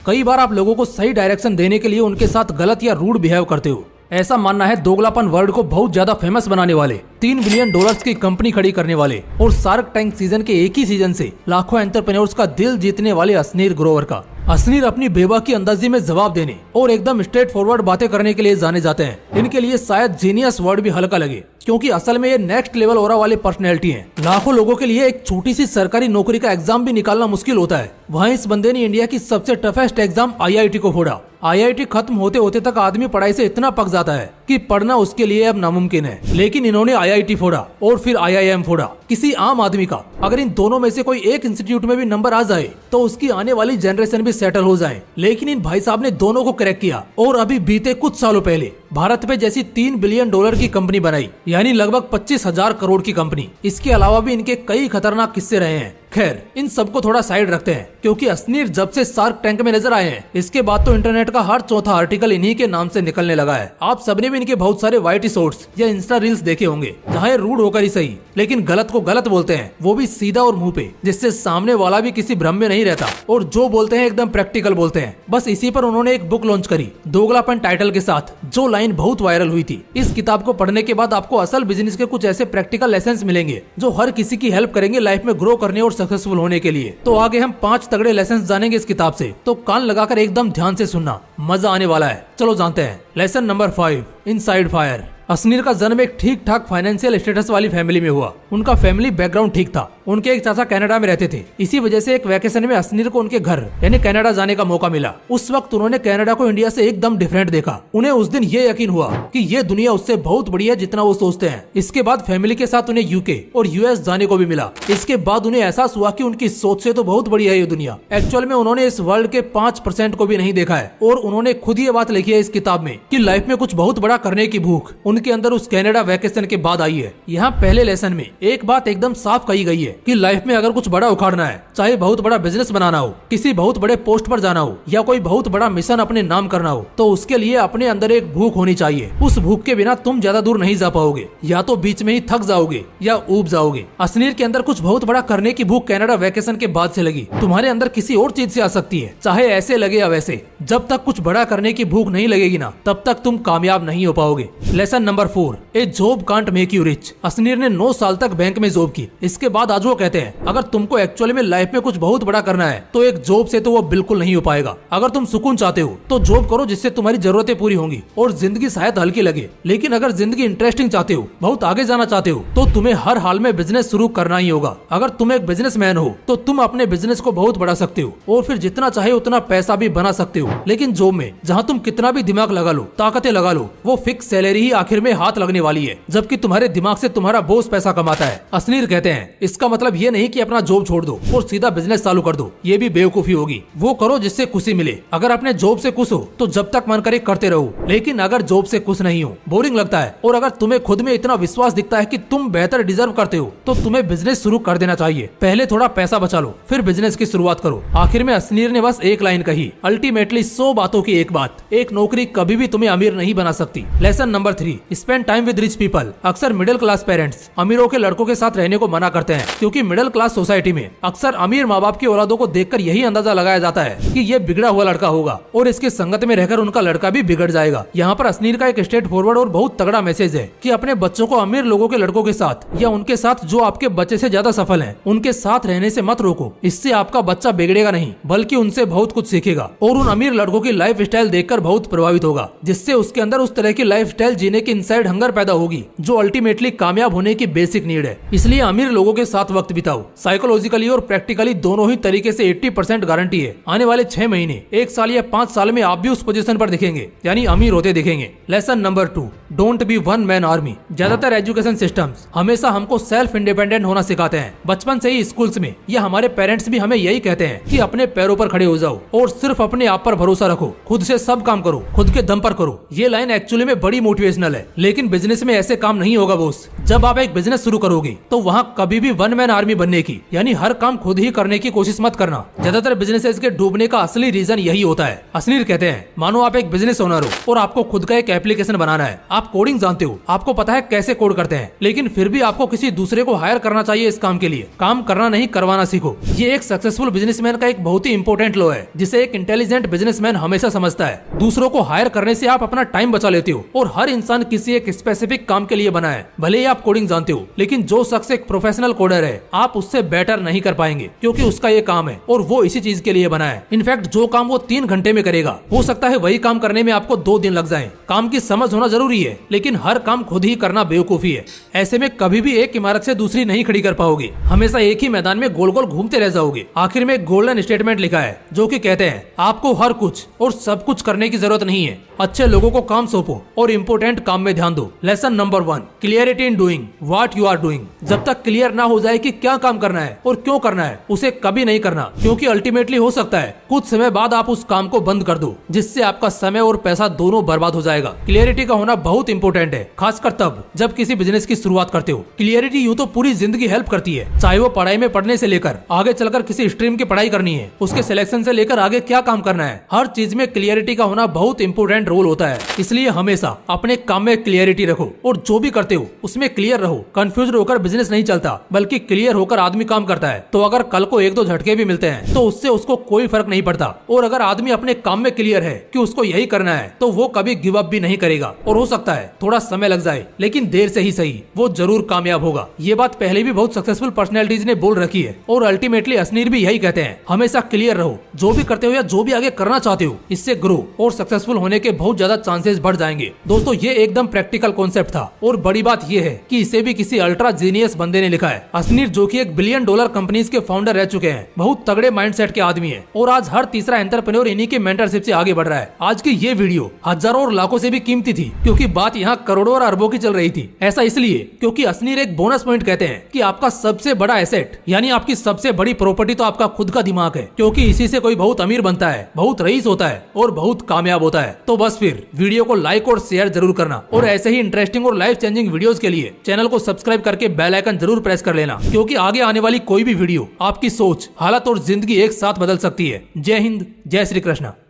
कई बार आप लोगों को सही डायरेक्शन देने के लिए उनके साथ गलत या रूड बिहेव करते हो। ऐसा मानना है दोगलापन वर्ल्ड को बहुत ज्यादा फेमस बनाने वाले, $3 बिलियन की कंपनी खड़ी करने वाले और शार्क टैंक सीजन के एक ही सीजन से लाखों एंटरप्रेन्योर्स का दिल जीतने वाले असनीर ग्रोवर का। असनीर अपनी बेबाकी अंदाजी में जवाब देने और एकदम स्ट्रेट फॉरवर्ड बातें करने के लिए जाने जाते हैं। इनके लिए शायद जीनियस वर्ड भी हल्का लगे, क्योंकि असल में ये नेक्स्ट लेवल ऑरा वाले पर्सनैलिटी हैं। लाखों लोगों के लिए एक छोटी सी सरकारी नौकरी का एग्जाम भी निकालना मुश्किल होता है। वहीं इस बंदे ने इंडिया की सबसे टफेस्ट एग्जाम IIT को फोड़ा। IIT खत्म होते होते तक आदमी पढ़ाई से इतना पक जाता है कि पढ़ना उसके लिए अब नामुमकिन है, लेकिन इन्होंने IIT फोड़ा और फिर IIM फोड़ा। किसी आम आदमी का अगर इन दोनों में से कोई एक इंस्टीट्यूट में भी नंबर आ जाए तो उसकी आने वाली जनरेशन भी सेटल हो जाए, लेकिन इन भाई साहब ने दोनों को क्रैक किया और अभी बीते कुछ सालों पहले भारत पे जैसी $3 बिलियन की कंपनी बनाई, यानी लगभग 25,000 करोड़ की कंपनी। इसके अलावा भी इनके कई खतरनाक किस्से रहे हैं। खैर, इन सबको थोड़ा साइड रखते हैं, क्योंकि असनीर जब से शार्क टैंक में नजर आए हैं इसके बाद तो इंटरनेट का हर चौथा आर्टिकल इन्हीं के नाम से निकलने लगा है। आप सबने भी इनके बहुत सारे वाइटी शॉर्ट्स या इंस्टा रील्स देखे होंगे, जहाँ ये रूड होकर ही सही लेकिन गलत को गलत बोलते हैं, वो भी सीधा और मुंह पे, जिससे सामने वाला भी किसी भ्रम में नहीं रहता और जो बोलते हैं एकदम प्रैक्टिकल बोलते हैं। बस इसी पर उन्होंने एक बुक लॉन्च करी दोगलापन टाइटल के साथ, जो लाइन बहुत वायरल हुई थी। इस किताब को पढ़ने के बाद आपको असल बिजनेस के कुछ ऐसे प्रैक्टिकल लेसन्स मिलेंगे जो हर किसी की हेल्प करेंगे लाइफ में ग्रो करने और सक्सेसफुल होने के लिए। तो आगे हम 5 तगड़े लेसन जानेंगे इस किताब से, तो कान लगाकर एकदम ध्यान से सुनना, मजा आने वाला है। चलो जानते हैं। Lesson number 5, inside fire. Ashneer का जन्म एक ठीक ठाक फाइनेंशियल स्टेटस वाली फैमिली में हुआ। उनका फैमिली बैकग्राउंड ठीक था। उनके एक चाचा कनाडा में रहते थे। इसी वजह से एक वैकेशन में असनीर को उनके घर यानी कनाडा जाने का मौका मिला। उस वक्त उन्होंने कनाडा को इंडिया से एकदम डिफरेंट देखा। उन्हें उस दिन ये यकीन हुआ कि ये दुनिया उससे बहुत बड़ी है जितना वो सोचते हैं। इसके बाद फैमिली के साथ उन्हें UK और US जाने को भी मिला। इसके बाद उन्हें एहसास हुआ कि उनकी सोच से तो बहुत बड़ी है ये दुनिया। एक्चुअल में उन्होंने इस वर्ल्ड के 5% को भी नहीं देखा है और उन्होंने खुद ये बात लिखी है इस किताब में कि लाइफ में कुछ बहुत बड़ा करने की भूख उनके अंदर उस कनाडा वैकेशन के बाद आई है। यहाँ पहले लेसन में एक बात एकदम साफ कही गई है कि लाइफ में अगर कुछ बड़ा उखाड़ना है, चाहे बहुत बड़ा बिजनेस बनाना हो, किसी बहुत बड़े पोस्ट पर जाना हो या कोई बहुत बड़ा मिशन अपने नाम करना हो, तो उसके लिए अपने अंदर एक भूख होनी चाहिए। उस भूख के बिना तुम ज्यादा दूर नहीं जा पाओगे, या तो बीच में ही थक जाओगे या ऊब जाओगे। असनीर के अंदर कुछ बहुत बड़ा करने की भूख कनाडा वैकेशन के बाद से लगी। तुम्हारे अंदर किसी और चीज से आ सकती है, चाहे ऐसे लगे या वैसे। जब तक कुछ बड़ा करने की भूख नहीं लगेगी ना, तब तक तुम कामयाब नहीं हो पाओगे। Lesson number 4, a job can't make you rich. Ashneer ने 9 साल तक बैंक में जॉब की। इसके बाद आज वो कहते हैं अगर तुमको एक्चुअली में लाइफ में कुछ बहुत बड़ा करना है तो एक जॉब से तो वो बिल्कुल नहीं हो पाएगा। अगर तुम सुकून चाहते हो तो जॉब करो जिससे तुम्हारी जरूरतें पूरी होंगी और जिंदगी शायद हल्की लगे। लेकिन अगर जिंदगी इंटरेस्टिंग चाहते हो, बहुत आगे जाना चाहते हो, तो तुम्हें हर हाल में बिजनेस शुरू करना ही होगा। अगर तुम एक बिजनेसमैन हो तो तुम अपने बिजनेस को बहुत बढ़ा सकते हो और फिर जितना चाहे उतना पैसा भी बना सकते हो। लेकिन जॉब में जहाँ तुम कितना भी दिमाग लगा लो, ताकतें लगा लो, वो फिक्स सैलरी ही आखिर में हाथ लगने वाली है, जबकि तुम्हारे दिमाग से तुम्हारा बॉस पैसा कमाता है। असनीर कहते हैं इसका मतलब ये नहीं कि अपना जॉब छोड़ दो और सीधा बिजनेस चालू कर दो, ये भी बेवकूफी होगी। वो करो जिससे खुशी मिले। अगर अपने जॉब से खुश हो तो जब तक मन करे करते रहो, लेकिन अगर जॉब से खुश नहीं हो, बोरिंग लगता है और अगर तुम्हें खुद में इतना विश्वास दिखता है कि तुम बेहतर डिजर्व करते हो, तो तुम्हें बिजनेस शुरू कर देना चाहिए। पहले थोड़ा पैसा बचा लो, फिर बिजनेस की शुरुआत करो। आखिर में असनीर ने बस एक लाइन कही, अल्टीमेटली 100 बातों की एक बात, एक नौकरी कभी भी तुम्हें अमीर नहीं बना सकती। Lesson number 3, spend time with rich people. अक्सर मिडिल क्लास पेरेंट्स अमीरों के लड़कों के साथ रहने को मना करते हैं, क्योंकि मिडिल क्लास सोसाइटी में अक्सर अमीर माँ बाप की औलादों को देखकर यही अंदाजा लगाया जाता है कि ये बिगड़ा हुआ लड़का होगा और इसकी संगत में रहकर उनका लड़का भी बिगड़ जाएगा। यहाँ पर असनीर का एक स्ट्रेट फॉरवर्ड और बहुत तगड़ा मैसेज है कि अपने बच्चों को अमीर लोगों के लड़कों के साथ या उनके साथ जो आपके बच्चे से ज्यादा सफल हैं, उनके साथ रहने से मत रोको। इससे आपका बच्चा बिगड़ेगा नहीं, बल्कि उनसे बहुत कुछ सीखेगा और उन अमीर लड़कों की लाइफ स्टाइल देखकर बहुत प्रभावित होगा, जिससे उसके अंदर उस तरह की लाइफ स्टाइल जीने की इनसाइड हंगर पैदा होगी जो अल्टीमेटली कामयाब होने की बेसिक नीड है। इसलिए अमीर लोगों के साथ वक्त बिताओ। साइकोलॉजिकली और प्रैक्टिकली दोनों ही तरीके से 80% गारंटी है आने वाले 6 महीने, 1 साल या 5 साल में आप भी उस पोजीशन पर दिखेंगे, यानी अमीर होते दिखेंगे। Lesson number 2, don't be one man army. ज्यादातर एजुकेशन सिस्टम्स हमेशा हमको सेल्फ इंडिपेंडेंट होना सिखाते हैं। बचपन से ही स्कूल्स में या हमारे पेरेंट्स भी हमें यही कहते हैं कि अपने पैरों पर खड़े हो जाओ और सिर्फ अपने आप पर भरोसा रखो, खुद से सब काम करो, खुद के दम पर करो। ये लाइन एक्चुअली में बड़ी मोटिवेशनल है, लेकिन बिजनेस में ऐसे काम नहीं होगा बोस। जब आप एक बिजनेस शुरू करोगे तो वहाँ कभी भी वन मैन मैन आर्मी बनने की, यानी हर काम खुद ही करने की कोशिश मत करना। ज्यादातर बिजनेसेस के डूबने का असली रीजन यही होता है। असनीर कहते हैं, मानो आप एक बिजनेस ओनर हो और आपको खुद का एक एप्लीकेशन बनाना है। आप कोडिंग जानते हो, आपको पता है कैसे कोड करते हैं, लेकिन फिर भी आपको किसी दूसरे को हायर करना चाहिए इस काम के लिए। काम करना नहीं, करवाना सीखो। ये एक सक्सेसफुल बिजनेसमैन का एक बहुत ही इंपॉर्टेंट लॉ है, जिसे एक इंटेलिजेंट बिजनेसमैन हमेशा समझता है। दूसरों को हायर करने से आप अपना टाइम बचा लेते हो, और हर इंसान किसी एक स्पेसिफिक काम के लिए बना है। भले ही आप कोडिंग जानते हो, लेकिन जो शख्स एक प्रोफेशनल कोडर है, आप उससे बेटर नहीं कर पाएंगे, क्योंकि उसका ये काम है और वो इसी चीज के लिए बना है। इनफैक्ट जो काम वो 3 घंटे में करेगा, हो सकता है वही काम करने में आपको 2 दिन लग जाएं। काम की समझ होना जरूरी है, लेकिन हर काम खुद ही करना बेवकूफी है। ऐसे में कभी भी एक इमारत से दूसरी नहीं खड़ी कर पाओगे, हमेशा एक ही मैदान में गोल गोल घूमते रह जाओगे। आखिर में एक गोल्डन स्टेटमेंट लिखा है, जो कि कहते हैं, आपको हर कुछ और सब कुछ करने की जरूरत नहीं है। अच्छे लोगों को काम सौंपो और इम्पोर्टेंट काम में ध्यान दो। Lesson number 1, clarity in doing what you are doing. जब तक क्लियर ना हो जाए कि क्या काम करना है और क्यों करना है, उसे कभी नहीं करना, क्योंकि अल्टीमेटली हो सकता है कुछ समय बाद आप उस काम को बंद कर दो, जिससे आपका समय और पैसा दोनों बर्बाद हो जाएगा। क्लियरिटी का होना बहुत इंपॉर्टेंट है, खासकर तब जब किसी बिजनेस की शुरुआत करते हो। क्लियरिटी यूं तो पूरी जिंदगी हेल्प करती है, चाहे वो पढ़ाई में पढ़ने से लेकर आगे चलकर किसी स्ट्रीम की पढ़ाई करनी है, उसके सिलेक्शन से लेकर आगे क्या काम करना है, हर चीज में क्लियरिटी का होना बहुत इंपॉर्टेंट रोल होता है। इसलिए हमेशा अपने काम में क्लियरिटी रखो और जो भी करते हो उसमें क्लियर रहो। कंफ्यूज होकर बिजनेस नहीं चलता, बल्कि क्लियर होकर आदमी काम करता है। तो अगर कल को 1-2 झटके भी मिलते हैं तो उससे उसको कोई फर्क नहीं पड़ता। और अगर आदमी अपने काम में क्लियर है कि उसको यही करना है, तो वो कभी गिव अप भी नहीं करेगा। और हो सकता है थोड़ा समय लग जाए, लेकिन देर से ही सही, वो जरूर कामयाब होगा। ये बात पहले भी बहुत सक्सेसफुल पर्सनैलिटीज ने बोल रखी है, और अल्टीमेटली असनीर भी यही कहते हैं, हमेशा क्लियर रहो। जो भी करते हो या जो भी आगे करना चाहते हो, इससे ग्रो और सक्सेसफुल होने के बहुत ज्यादा चांसेस बढ़ जाएंगे। दोस्तों, ये एकदम प्रैक्टिकल कॉन्सेप्ट था, और बड़ी बात ये है कि इसे भी किसी अल्ट्रा जीनियस बंदे ने लिखा है। असनीर, जो कि $1 बिलियन कंपनीज के फाउंडर रह चुके हैं, बहुत तगड़े माइंडसेट के आदमी है, और आज हर तीसरा एंटरप्रेन्योर इन्हीं के मेंटरशिप से आगे बढ़ रहा है। आज की ये वीडियो हजारों और लाखों से भी कीमती थी, क्योंकि बात यहाँ करोड़ों और अरबों की चल रही थी। ऐसा इसलिए क्योंकि असनीर एक बोनस पॉइंट कहते हैं कि आपका सबसे बड़ा एसेट, यानी आपकी सबसे बड़ी प्रॉपर्टी, तो आपका खुद का दिमाग है, क्योंकि इसी से कोई बहुत अमीर बनता है, बहुत रईस होता है और बहुत कामयाब होता है। तो बस फिर वीडियो को लाइक और शेयर जरूर करना, और ऐसे ही इंटरेस्टिंग और लाइफ चेंजिंग वीडियोस के लिए चैनल को सब्सक्राइब करके बेल आइकन जरूर प्रेस कर लेना, क्योंकि आगे आने वाली कोई भी वीडियो आपकी सोच, हालत और जिंदगी एक साथ बदल सकती है। जय हिंद, जय श्री कृष्ण।